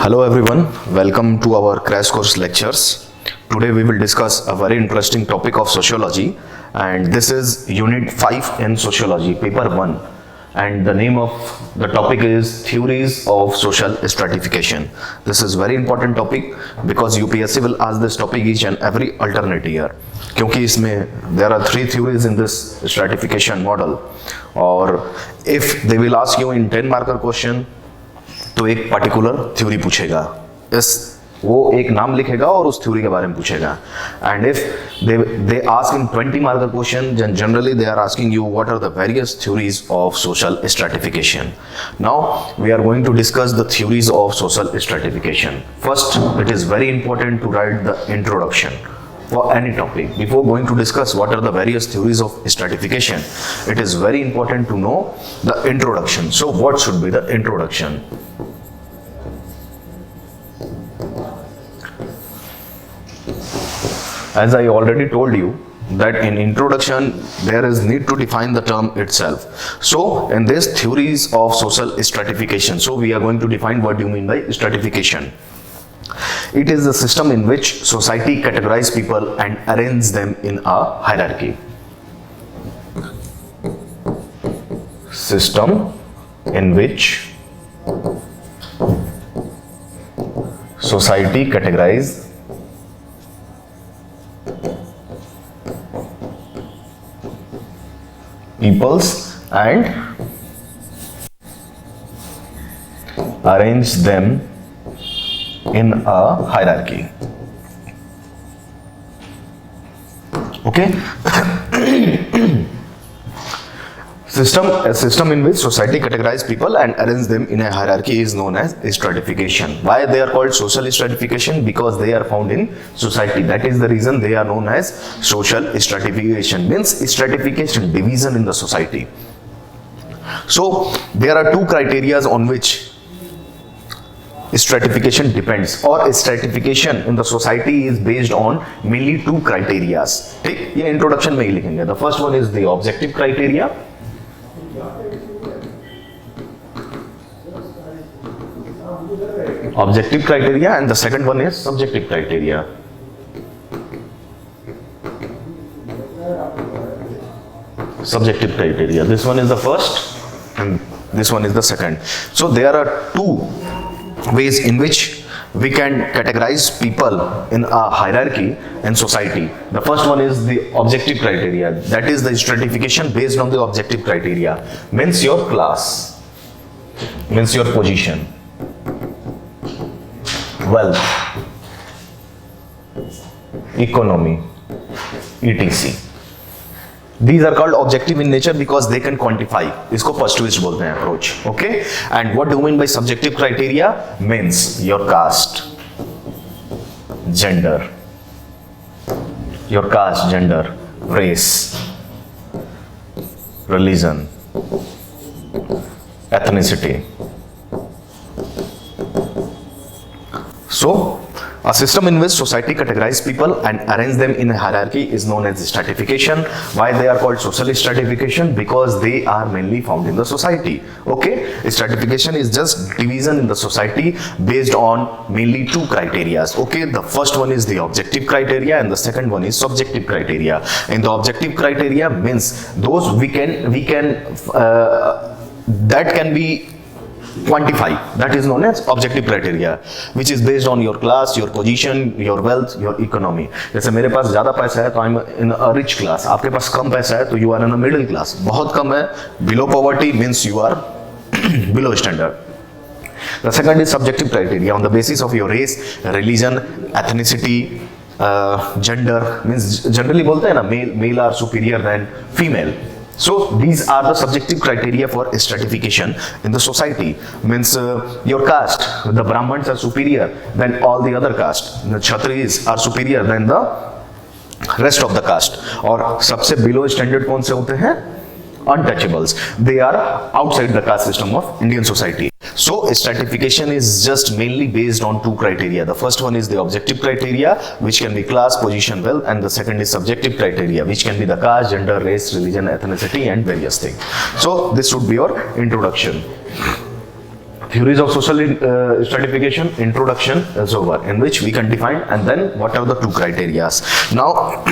Hello everyone, welcome to our crash course lectures. Today we will discuss a very interesting topic of sociology, and this is unit 5 in sociology, paper 1, and the name of the topic is theories of social stratification. This is very important topic because UPSC will ask this topic each and every alternate year, क्योंकि इसमें there are 3 theories in this stratification model, और if they will ask you in 10 marker question तो एक particular theory पूछेगा, वो एक नाम लिखेगा और उस थ्योरी के बारे में पूछेगा. And if they ask in 20 marker question, generally they are asking you what are the various theories of social stratification. Now we are going to discuss the theories of social stratification. First, it is very important to write the introduction for any topic. Before going to discuss what are the various theories of stratification, it is very important to know the introduction. So what should be the introduction? As I already told you that in introduction there is need to define the term itself. So in this theories of social stratification, so we are going to define what do you mean by stratification. It is a system in which society categorizes people and arranges them in a hierarchy. System in which society categorizes peoples and arrange them in a hierarchy. Okay. A system in which society categorizes people and arrange them in a hierarchy is known as stratification. Why they are called social stratification? Because they are found in society. That is the reason they are known as social stratification. Means stratification, division in the society. So there are 2 criteria on which stratification depends, or stratification in the society is based on mainly 2 criteria. ठीक, ये introduction में ही लिखेंगे. The first one is the objective criteria. Objective criteria, and the second one is subjective criteria. Subjective criteria. This one is the first, and this one is the second. So there are 2 ways in which we can categorize people in a hierarchy in society. The first one is the objective criteria. That is the stratification based on the objective criteria. Means your class, means your position, wealth, economy, etc. These are called objective in nature because they can quantify. इसको positivist बोलते हैं approach. Okay? And what do you mean by subjective criteria? Means your caste, gender, race, religion, ethnicity. So a system in which society categorizes people and arrange them in a hierarchy is known as stratification. Why they are called social stratification? Because they are mainly found in the society. Okay, stratification is just division in the society based on mainly 2 criteria. Okay, the first one is the objective criteria and the second one is subjective criteria. And the objective criteria means those we can that can be quantify. That is known as objective criteria, which is based on your class, your position, your wealth, your economy. जैसे मेरे पास ज़्यादा पैसा है तो I'm in a rich class. आपके पास कम पैसा है तो you are in a middle class. बहुत कम है, below poverty means you are below standard. The second is subjective criteria on the basis of your race, religion, ethnicity, gender. Means generally बोलते हैं ना male are superior than female. So these are the subjective criteria for stratification in the society. Means your caste, the Brahmins are superior than all the other caste. The Kshatris are superior than the rest of the caste. और सबसे below standard कौन से होते हैं? Untouchables. They are outside the caste system of Indian society. So stratification is just mainly based on 2 criteria. The first one is the objective criteria, which can be class, position, wealth, and the second is subjective criteria, which can be the caste, gender, race, religion, ethnicity, and various things. So this should be your introduction. theories of social stratification, introduction is over, in which we can define, and then what are the two criterias. Now,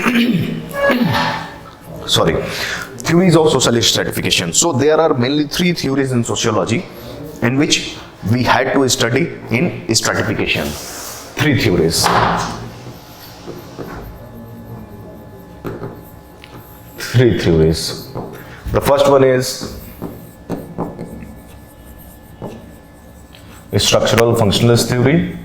sorry, theories of social stratification. So there are mainly three theories in sociology in which we had to study in stratification. Three theories. The first one is structural functionalist theory.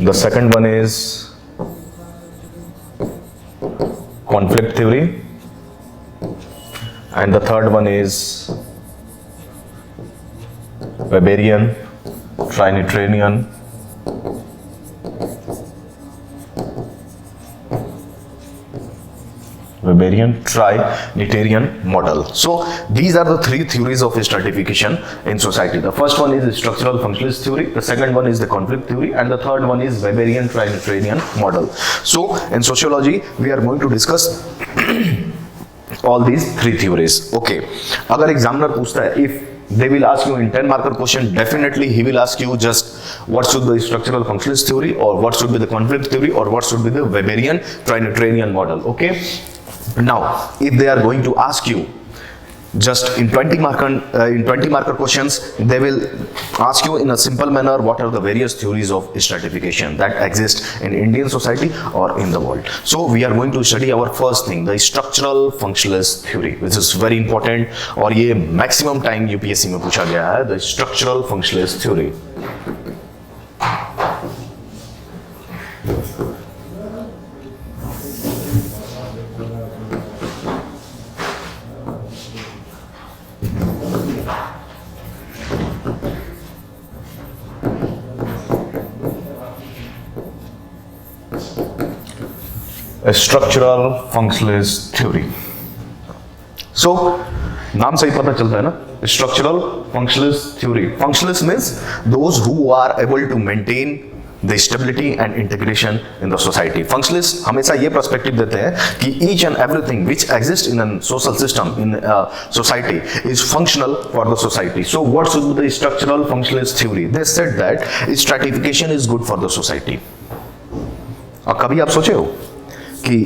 The second one is conflict theory, and the third one is Weberian Trinitarian model. So these are the three theories of stratification in society. The first one is structural functionalist theory, the second one is the conflict theory, and the third one is Weberian Trinitarian model. So in sociology we are going to discuss all these three theories. Okay, अगर examiner पूछता है, if they will ask you in 10 marker question, definitely he will ask you just what should be the structural functionalist theory, or what should be the conflict theory, or what should be the Weberian Trinitarian model. Okay, now if they are going to ask you just in 20 marker questions, they will ask you in a simple manner what are the various theories of stratification that exist in Indian society or in the world. So we are going to study our first thing, the structural functionalist theory, which is very important, और ये maximum time UPSC में पूछा गया है, the structural functionalist theory. A structural functionalist theory. So नाम से ही पता चलता है ना, structural functionalist theory. Functionalist means those who are able to maintain the stability and integration in the society. Functionalists हमेशा ये perspective देते हैं कि each and everything which exists in a social system, in a society, is functional for the society. So what should be the structural functionalist theory? They said that stratification is good for the society. और कभी आप सोचे हो कि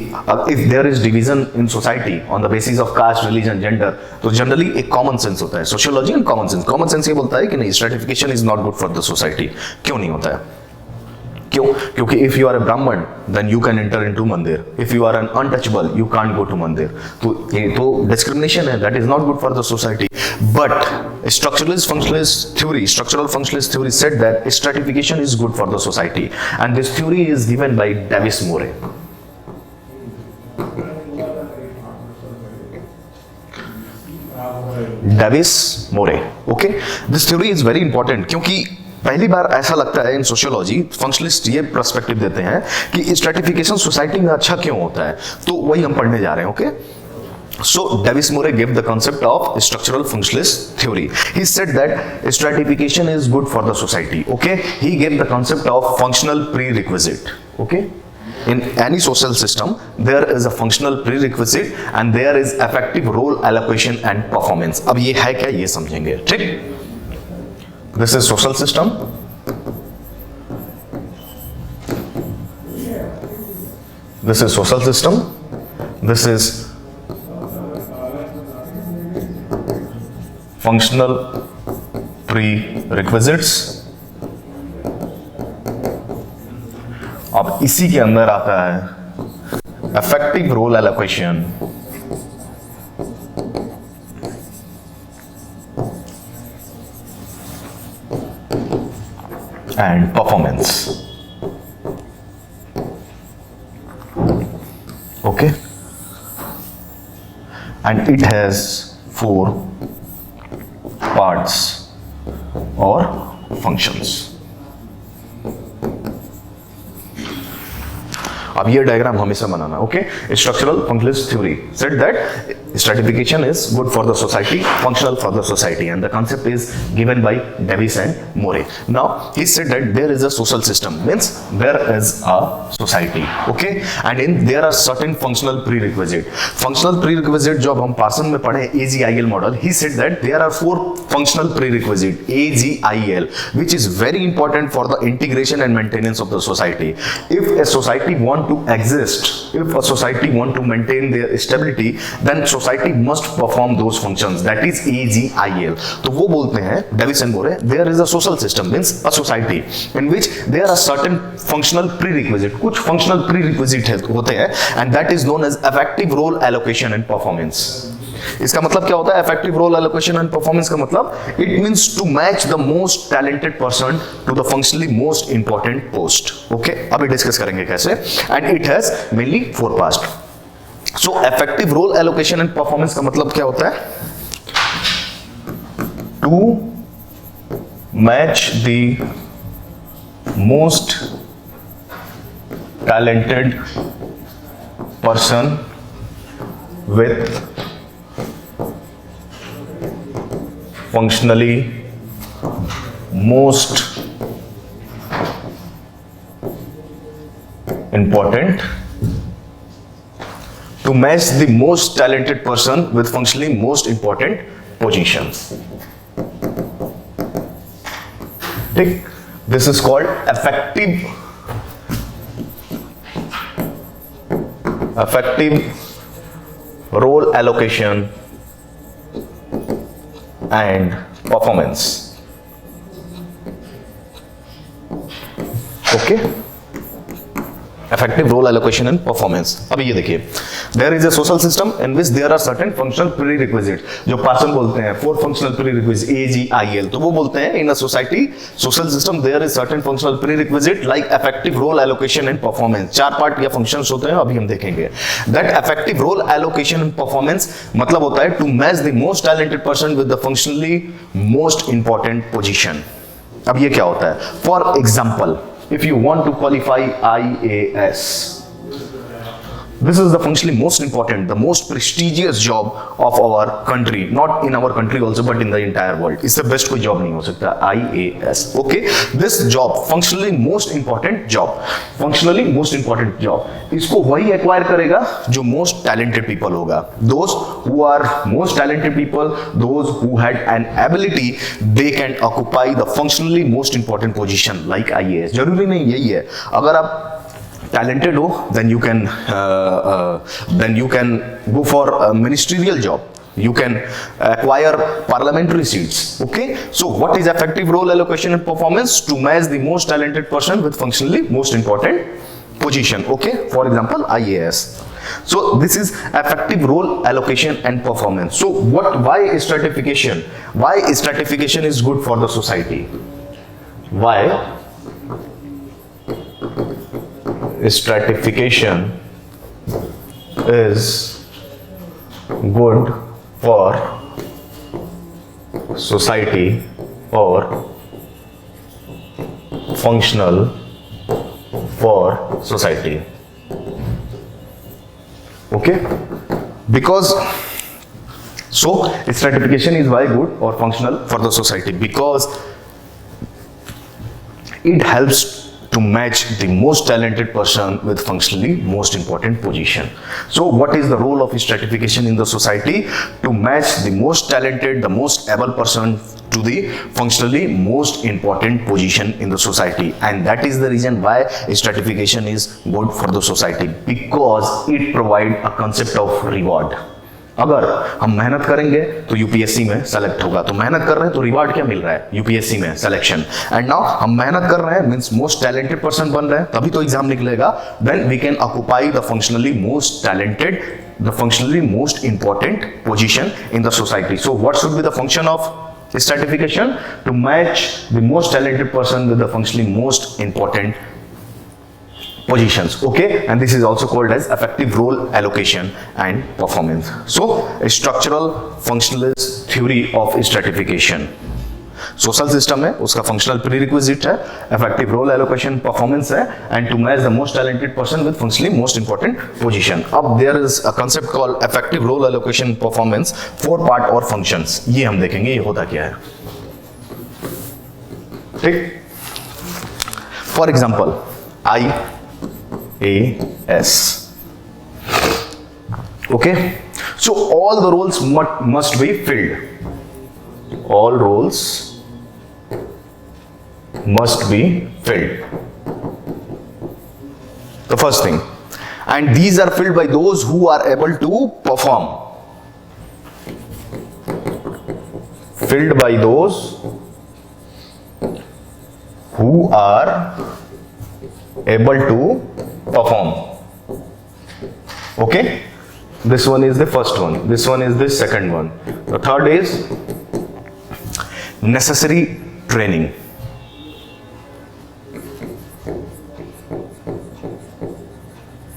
if there is division in society on the basis of caste, religion, gender, तो generally एक common sense होता है, सोशियोलॉजी एंड कॉमन सेंस ये बोलता है कि नहीं, stratification is not good for the society. क्यों नहीं होता है? क्यों? क्योंकि if you are a Brahmin then you can enter into mandir, if you are an untouchable you can't go to mandir. तो ये तो डिस्क्रिमिनेशन है, that is not good for the society. But structural functionalist theory said that stratification is good for the society, and this theory is given by Davis More. Okay, this theory is very important क्योंकि पहली बार ऐसा लगता है इन sociology functionalist ये perspective देते हैं कि stratification society में अच्छा क्यों होता है, तो वही हम पढ़ने जा रहे हैं. Okay, so Davis More gave the concept of structural functionalist theory. He said that stratification is good for the society. Okay, he gave the concept of functional prerequisite. Okay, in any social system there is a functional prerequisite and there is effective role allocation and performance. अब ये है क्या, ये समझेंगे. ठीक, this is social system. This is social system. This is functional prerequisites. अब इसी के अंदर आता है effective role allocation and performance. Okay, and it has 4 parts or functions. अब ये डायग्राम हमेशा बनाना. Okay, structural functionalist theory said that Stratification is good for the society, functional for the society, and the concept is given by Davis and Morey. Now he said that there is a social system, means there is a society, okay, and in there are certain functional prerequisite. Functional prerequisite जब हम person में पढ़े AGIL model, he said that there are 4 functional prerequisite AGIL, which is very important for the integration and maintenance of the society. If a society want to exist, if a society want to maintain their stability, then society must perform those functions, that is AGIL. तो वो बोलते हैं Davis and more, there is a social system, means a society in which there are certain functional prerequisite, कुछ functional prerequisite होते हैं, and that is known as effective role allocation and performance. इसका मतलब क्या होता है? effective role allocation and performance का मतलब it means to match the most talented person to the functionally most important post. Okay, अभी डिस्कस करेंगे कैसे, and it has mainly 4 parts. So effective role allocation and performance का मतलब क्या होता है? To match the most talented person with functionally most important, to match the most talented person with functionally most important position. ठीक, this is called effective role allocation and performance. Okay, effective role allocation and performance. अभी ये देखिए, there is a social system in which there are certain functional prerequisites, जो person बोलते हैं 4 functional prerequisites AGIL. तो वो बोलते हैं in a society social system there is certain functional prerequisite like effective role allocation and performance. 4 part या functions होते हैं, अभी हम देखेंगे. That effective role allocation and performance मतलब होता है to match the most talented person with the functionally most important position. अब ये क्या होता है? For example, if you want to qualify IAS, this is the functionally most important, the most prestigious job of our country, not in our country also but in the entire world. इससे best कोई job नहीं हो सकता, IAS. Okay, this job functionally most important job, functionally most important job, इसको वही acquire करेगा जो most talented people होगा. Those who are most talented people, those who had an ability, they can occupy the functionally most important position like IAS. जरूरी नहीं यही है, अगर आप talented हो, then you can go for a ministerial job, you can acquire parliamentary seats. Okay, so what is effective role allocation and performance? To match the most talented person with functionally most important position. Okay, for example IAS. So this is effective role allocation and performance. So why is stratification? Why is stratification is good for the society? Why stratification is good for society or functional for society? Okay, because so stratification is why good or functional for the society, because it helps to match the most talented person with functionally most important position. So what is the role of stratification in the society? To match the most talented, the most able person to the functionally most important position in the society, and that is the reason why stratification is good for the society, because it provides a concept of reward. अगर हम मेहनत करेंगे तो UPSC में select होगा, तो मेहनत कर रहे हैं तो रिवार्ड क्या मिल रहा है? यूपीएससी में सिलेक्शन. एंड नाउ हम मेहनत कर रहे हैं मींस मोस्ट टैलेंटेड पर्सन बन रहे हैं, तभी तो एग्जाम निकलेगा. Then we can occupy the functionally most talented, the functionally most important position in the society. So what should be the function of stratification? To match the most talented person with the functionally most important positions. Okay, and this is also called as effective role allocation and performance. So a structural functionalist theory of stratification. Social system है, उसका functional prerequisite है, effective role allocation performance है, and to match the most talented person with functionally most important position. अब there is a concept called effective role allocation performance, 4 part और functions. ये हम देखेंगे ये होता क्या है. ठीक. For example IAS. Okay, so all the roles must be filled. All roles must be filled. The first thing, and these are filled by those who are able to perform. Filled by those who are able to perform. Okay. This one is the first one. This one is the second one. The third is necessary training.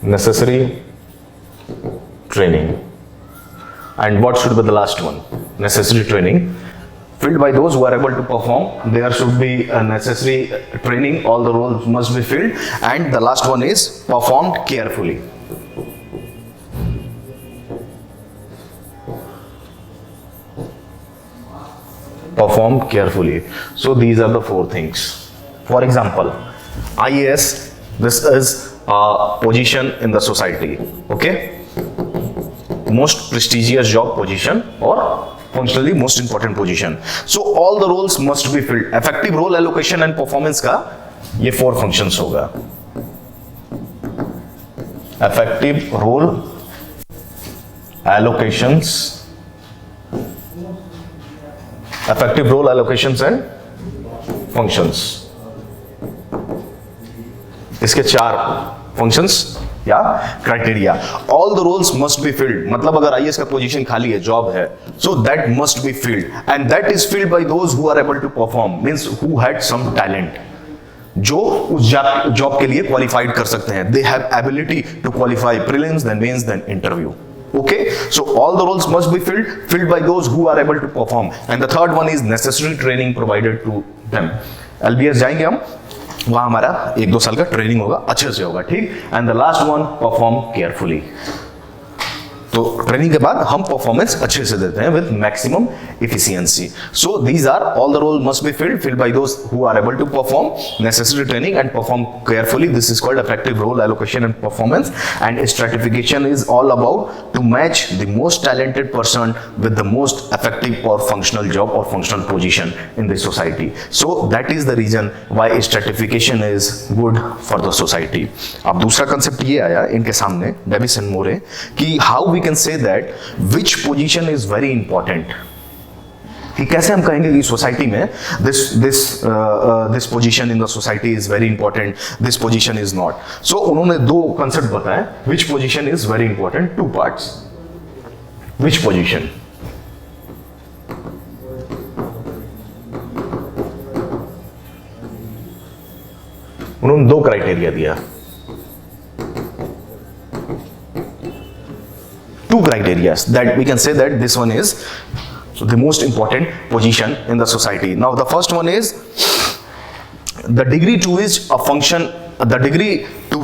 Necessary training. And what should be the last one? Necessary training. Filled by those who are able to perform. There should be a necessary training. All the roles must be filled. And the last one is performed carefully. Performed carefully. So these are the 4 things. For example, IAS, this is a position in the society. Okay, most prestigious job position or functionally most important position. So all the roles must be filled. Effective role allocation and performance का ये 4 functions होगा. Effective role allocations, effective role allocations and functions. इसके 4 functions या criteria. All the roles must be filled. मतलब अगर IAS का position खाली है, जॉब है, so that must be filled, and that is filled by those who are able to perform, means who had some talent, जो उस job के लिए क्वालिफाइड कर सकते हैं. They have ability to qualify prelims, then mains, then interview. Okay, so all the roles must be filled by those who are able to perform, and the third one is necessary training provided to them. LBS जाएंगे हम, वहां हमारा 1-2 साल का training होगा, अच्छे से होगा. ठीक. And the last one, perform carefully. तो ट्रेनिंग के बाद हम परफॉर्मेंस अच्छे से देते हैं with maximum efficiency. So these are all the role must be filled by those who are able to perform, necessary training and perform carefully. This is called effective role allocation and performance. And stratification is all about to match the most talented person with the most effective और functional job और functional position in the society. So that is the reason why stratification is good for the society. अब दूसरा concept ये आया इनके सामने, Davis and Moore, कि how we can say that which position is very important. कि कैसे हम कहेंगे कि सोसाइटी में this position in the society is very important, this position is not. So उन्होंने 2 कंसेप्ट बताए. Which position is very important? 2 parts. Which position? उन्होंने 2 criteria दिया. 2 criteria that we can say that this one is the most important position in the society. Now the first one is the degree to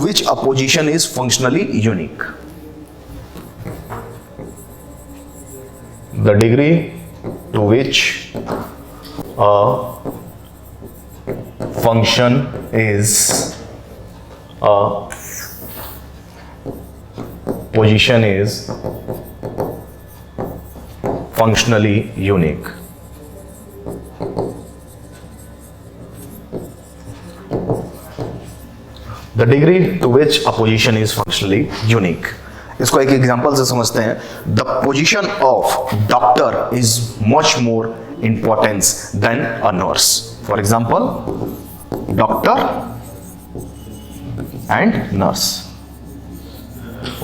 which a position is functionally unique. The degree to which a function is a position is functionally unique. The degree to which a position is functionally unique. इसको एक example से समझते हैं. The position of doctor is much more importance than a nurse. For example, doctor and nurse.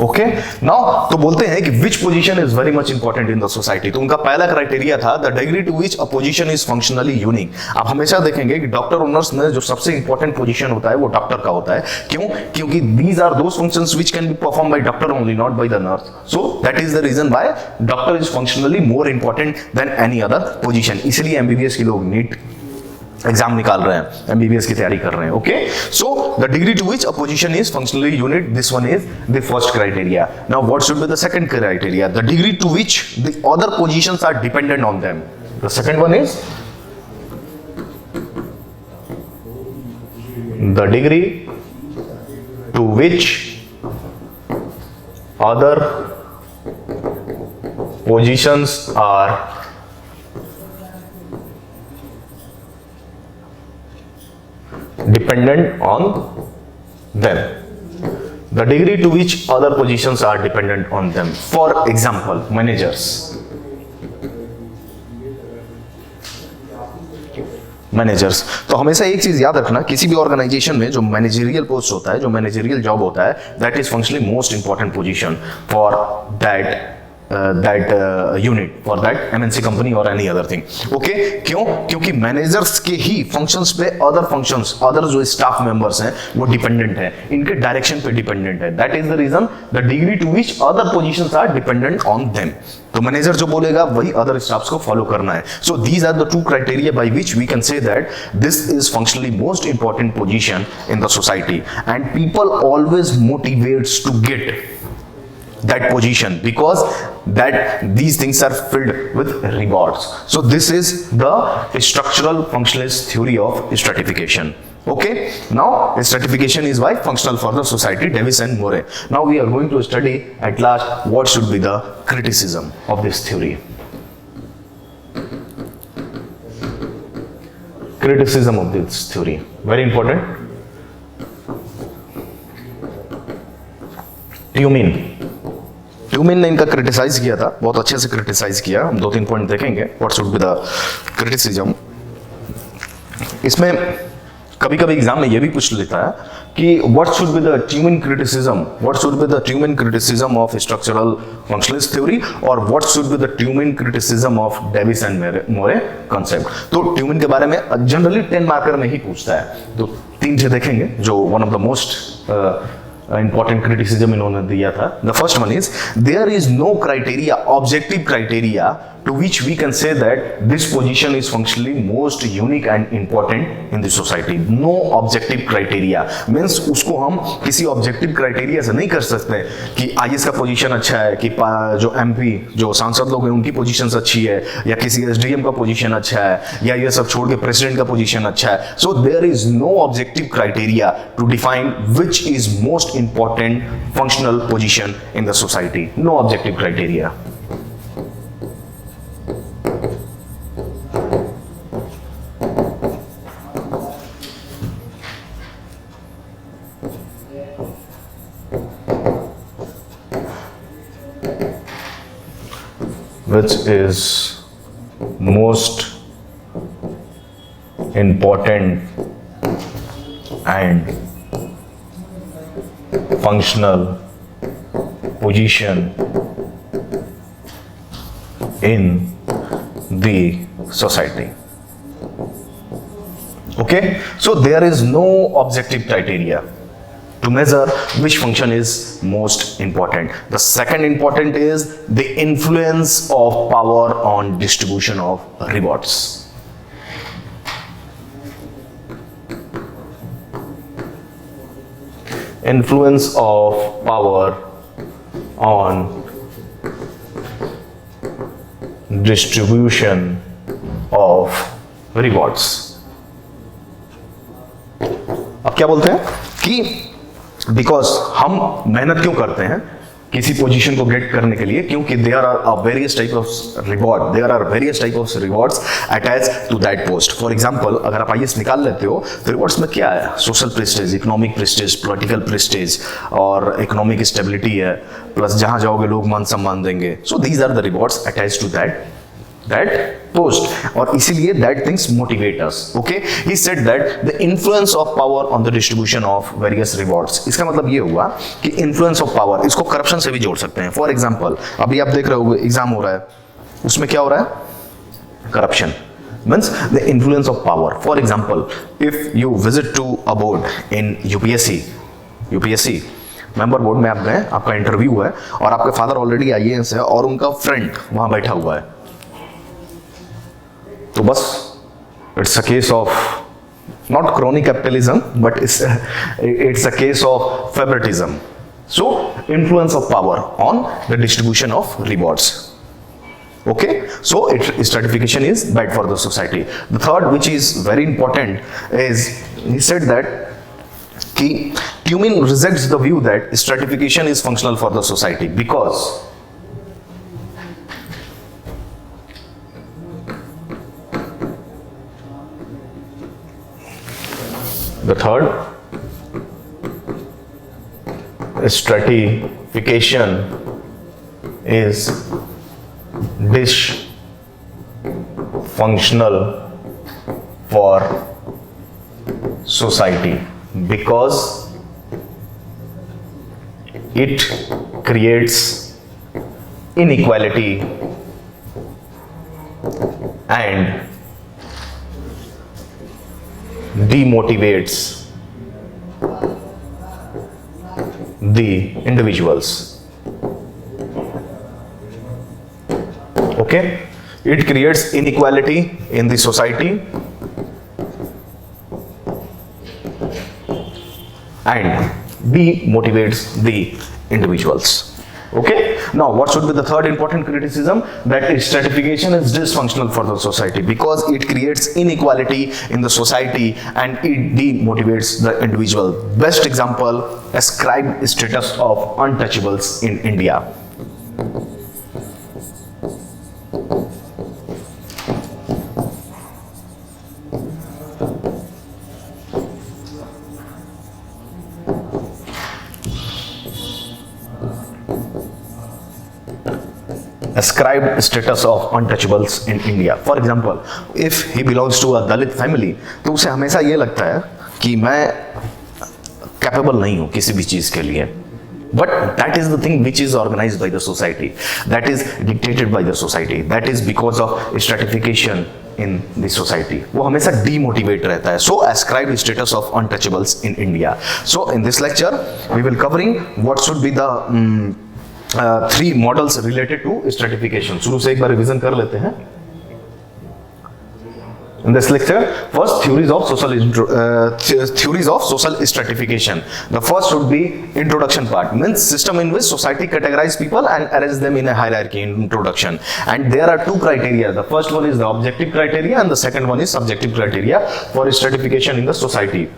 Okay. Now तो बोलते हैं कि which position is very much important in the society. तो उनका पहला क्राइटेरिया था the degree to which a position is functionally unique. आप हमेशा देखेंगे कि डॉक्टर और नर्स में जो सबसे इंपॉर्टेंट पोजीशन होता है वो डॉक्टर का होता है. क्यों? क्योंकि these are those functions which can be perform by doctor only, not by the nurse. So that is the reason why doctor is functionally more important than any other position. इसलिए MBBS के लोग NEET exam निकाल रहे हैं, MBBS की तैयारी कर रहे हैं. Okay, so the degree to which a position is functionally unit, this one is the first criteria. Now what should be the second criteria? The degree to which the other positions are dependent on them. The second one is the degree to which other positions are dependent on them. The degree to which other positions are dependent on them. For example, managers. Managers. तो हमेशा एक चीज याद रखना, किसी भी organisation में जो मैनेजरियल पोस्ट होता है, जो मैनेजरियल जॉब होता है, that is functionally most important position for that unit, for that MNC company और एनी अदर थिंग. ओके, क्यों? क्योंकि मैनेजर्स के ही फंक्शंस पे अदर फंक्शंस, अदर जो स्टाफ मेंबर्स हैं वो डिपेंडेंट है, इनके डायरेक्शन पे डिपेंडेंट है. That is the reason the degree to which other positions are dependent on them. तो मैनेजर जो बोलेगा वही अदर स्टाफ्स को फॉलो करना है. सो these are the two criteria by which we can say that this is functionally most important position in the society, and people always motivates to get that position because that these things are filled with rewards. So this is the structural functionalist theory of stratification. Okay, now stratification is why functional for the society, Davis and Moore. Now we are going to study at last what should be the criticism of this theory. Criticism of this theory, very important. Tumin ने इनका criticise किया था, बहुत अच्छे से criticise किया. हम 2-3 point देखेंगे. What should be the criticism. इसमें कभी कभी एग्जाम में ये भी पूछ लेता है कि what should be the Tumin criticism, what should be the Tumin criticism of structural functionalist theory, और what should be the Tumin criticism of Davis and Moore concept. तो ट्यूमिन के बारे में जनरली 10 मार्कर में ही पूछता है. तो 3 से देखेंगे जो one of the most important criticism इन्होंने दिया था. The first one is there is no criteria, objective criteria to which we can say that this position is functionally most unique and important in the society. No objective criteria means उसको हम किसी objective criteria से नहीं कर सकते कि IAS का position अच्छा है, कि जो MP जो सांसद लोग हैं उनकी पोजीशन अच्छी है, या किसी SDM का पोजीशन अच्छा है, या ये सब छोड़ के प्रेसिडेंट का पोजीशन अच्छा है. So there is no objective criteria to define which is most important functional position in the society. No objective criteria. Which is most important and functional position in the society. Okay, so there is no objective criteria to measure which function is most important. The second important is the influence of power on distribution of rewards. Influence of power on distribution of rewards. अब क्या बोलते हैं कि because हम मेहनत क्यों करते हैं किसी पोजीशन को गेट करने के लिए, क्योंकि there are various type of reward, there are various type of rewards attach to that post. For example, अगर आप आईएएस निकाल लेते हो तो रिवॉर्ड्स में क्या है? Social prestige, economic prestige, political prestige और इकोनॉमिक स्टेबिलिटी है, प्लस जहां जाओगे लोग मान सम्मान देंगे. So these are the rewards attach to that post, और इसीलिए that things motivate us. Okay, he said that the influence of power on the distribution of various rewards. इसका मतलब ये हुआ कि influence of power, इसको करप्शन से भी जोड़ सकते हैं. फॉर एग्जाम्पल, अभी आप देख रहे हो एग्जाम हो रहा है, उसमें क्या हो रहा है? Corruption. Means the influence of power. For example, if you visit to a board in UPSC member board में आप गए, आपका इंटरव्यू है और आपके फादर ऑलरेडी IAS है और उनका फ्रेंड वहां बैठा हुआ है, तो बस it's a case of not crony capitalism, but it's a case of favoritism. So influence of power on the distribution of rewards. Okay, so stratification is bad for the society. The third, which is very important, is he said that Tumin rejects the view that stratification is functional for the society because the third, stratification is dysfunctional for society because it creates inequality and demotivates the individuals. Okay, it creates inequality in the society and demotivates the individuals. Okay, now what should be the third important criticism? That stratification is dysfunctional for the society because it creates inequality in the society and it demotivates the individual. Best example, ascribed status of untouchables in India. Ascribed status of untouchables in India. For example, if he belongs to a Dalit family, तो उसे हमेशा ये लगता है कि मैं capable नहीं हूँ किसी भी चीज के लिए. But that is the thing which is organized by the society, that is dictated by the society, that is because of stratification in the society. वो हमेशा demotivate रहता है. So ascribed status of untouchables in India. So in this lecture we will covering what should be the three models related to stratification. शुरू से एक बार revision कर लेते हैं. In this lecture, first theories of social stratification. The first should be introduction part, means system in which society categorize people and arrange them in a hierarchy in introduction. And there are two criteria. The first one is the objective criteria and the second one is subjective criteria for stratification in the society.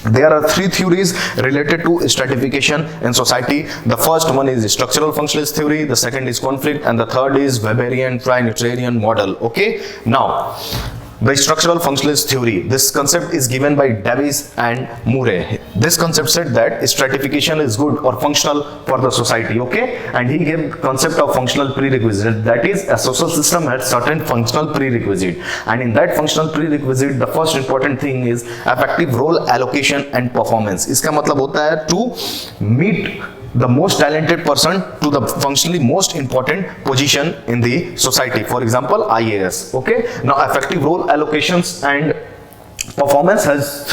There are three theories related to stratification in society. The first one is structural functionalist theory, the second is conflict, and the third is Weberian trinitarian model. Okay, now the structural functionalist theory, this concept is given by Davis and Murray. This concept said that stratification is good or functional for the society. Okay, and he gave concept of functional prerequisite, that is a social system has certain functional prerequisite, and in that functional prerequisite the first important thing is effective role allocation and performance. इसका मतलब होता है to meet the most talented person to the functionally most important position in the society. For example, IAS. Okay, now effective role allocations and performance has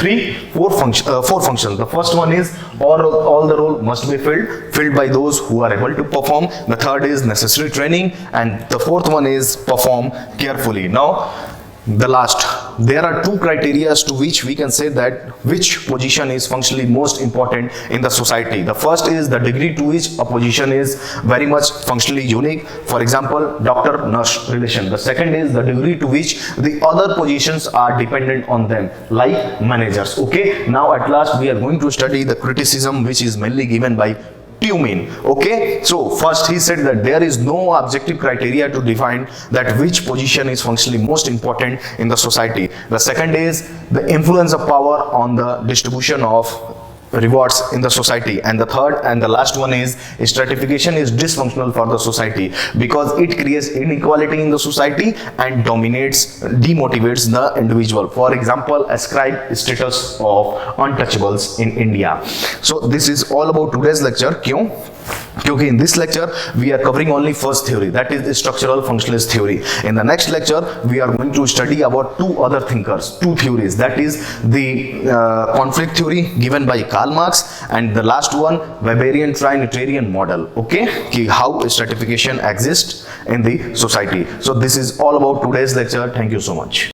four functions. The first one is all the role must be filled by those who are able to perform. The third is necessary training, and the fourth one is perform carefully. Now the last, there are two criteria to which we can say that which position is functionally most important in the society. The first is the degree to which a position is very much functionally unique. For example, doctor-nurse relation. The second is the degree to which the other positions are dependent on them, like managers. Okay, now at last we are going to study the criticism which is mainly given by Tumin. Okay, so first he said that there is no objective criteria to define that which position is functionally most important in the society. The second is the influence of power on the distribution of rewards in the society, and the third and the last one is stratification is dysfunctional for the society because it creates inequality in the society and demotivates the individual. For example, ascribed status of untouchables in India. So this is all about today's lecture. क्यों? क्योंकि in this lecture we are covering only first theory, that is the structural functionalist theory. In the next lecture we are going to study about two other thinkers, two theories, that is the conflict theory given by Karl Marx, and the last one Weberian trinitarian model. Okay, कि how stratification exists in the society. So this is all about today's lecture. Thank you so much.